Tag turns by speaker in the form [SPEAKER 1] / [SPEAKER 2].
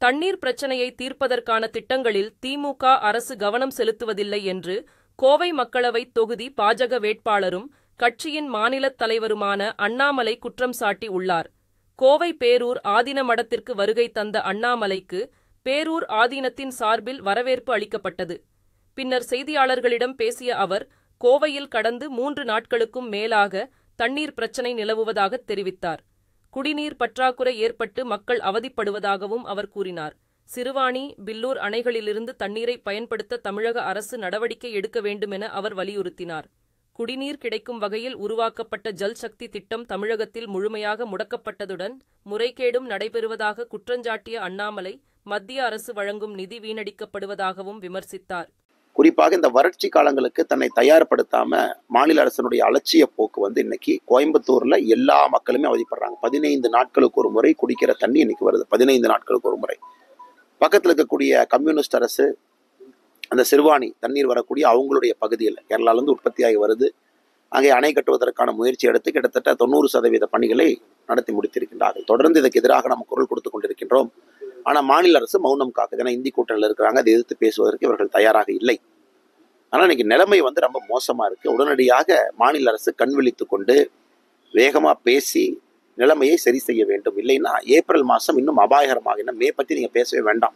[SPEAKER 1] தண்ணீர் பிரச்சனையை தீர்ப்பதற்கான திட்டங்களில் திமுக அரசு கவனம் செலுத்துவதில்லை என்று கோவை மக்களவைத் தொகுதி பாஜக வேட்பாளரும் கட்சியின் மாநிலத் தலைவருமான அண்ணாமலை குற்றம் சாட்டி உள்ளார். கோவை பேரூர் ஆதீன மடத்திற்கு வருகை தந்த அண்ணாமலைக்கு பேரூர் ஆதீனத்தின் சார்பில் வரவேற்பு அளிக்கப்பட்டது. பின்னர் செய்தியாளர்களிடம் பேசிய அவர், கோவையில் கடந்து 3 நாட்களுக்கும் மேலாக தண்ணீர் பிரச்சனை நிலவுவதாக தெரிவித்தார். குடிநீர் பற்றாக்குறை ஏற்பட்டு மக்கள் அவதிப்படுவதாகவும் அவர் கூறினார். சிறுவாணி, பில்லூர் அணைகளிலிருந்து தண்ணீரை பயன்படுத்த தமிழக அரசு நடவடிக்கை எடுக்க வேண்டுமென அவர் வலியுறுத்தினார். குடிநீர் கிடைக்கும் வகையில் உருவாக்கப்பட்ட ஜல் சக்தி திட்டம் தமிழகத்தில் முழுமையாக முடக்கப்பட்டதுடன் முறைகேடும் நடைபெறுவதாக குற்றஞ்சாட்டிய அண்ணாமலை, மத்திய அரசு வழங்கும் நிதி வீணடிக்கப்படுவதாகவும் விமர்சித்தார்.
[SPEAKER 2] குறிப்பாக இந்த வறட்சி காலங்களுக்கு தன்னை தயார்படுத்தாம மாநில அரசனுடைய அலட்சிய போக்கு இன்னைக்கு கோயம்புத்தூர்ல எல்லா மக்களுமே அவதிப்படுறாங்க. 15 நாட்களுக்கு ஒரு முறை குடிக்கிற தண்ணி இன்னைக்கு வருது. 15 நாட்களுக்கு ஒரு முறை. பக்கத்தில் இருக்கக்கூடிய கம்யூனிஸ்ட் அரசு அந்த சிறுவாணி தண்ணீர் வரக்கூடிய அவங்களுடைய பகுதியில் கேரளாவிலிருந்து உற்பத்தியாகி வருது. அங்கே அணை கட்டுவதற்கான முயற்சி எடுத்து கிட்டத்தட்ட 90% பணிகளை நடத்தி முடித்திருக்கின்றார்கள். தொடர்ந்து இதற்கு எதிராக நம்ம குரல் கொடுத்து கொண்டிருக்கின்றோம். ஆனால் மாநில அரசு மௌனம் காக்குது. ஏன்னா இந்தி கூட்டணியில் இருக்கிறாங்க, அதை எதிர்த்து பேசுவதற்கு இவர்கள் தயாராக இல்லை. ஆனால் இன்னைக்கு நிலைமை ரொம்ப மோசமாக இருக்கு. உடனடியாக மாநில அரசு கண் விழித்து கொண்டு வேகமாக பேசி நிலைமையை சரி செய்ய வேண்டும். இல்லைன்னா ஏப்ரல் மாதம் இன்னும் அபாயகரமாக, மே பற்றி நீங்கள் பேசவே வேண்டாம்.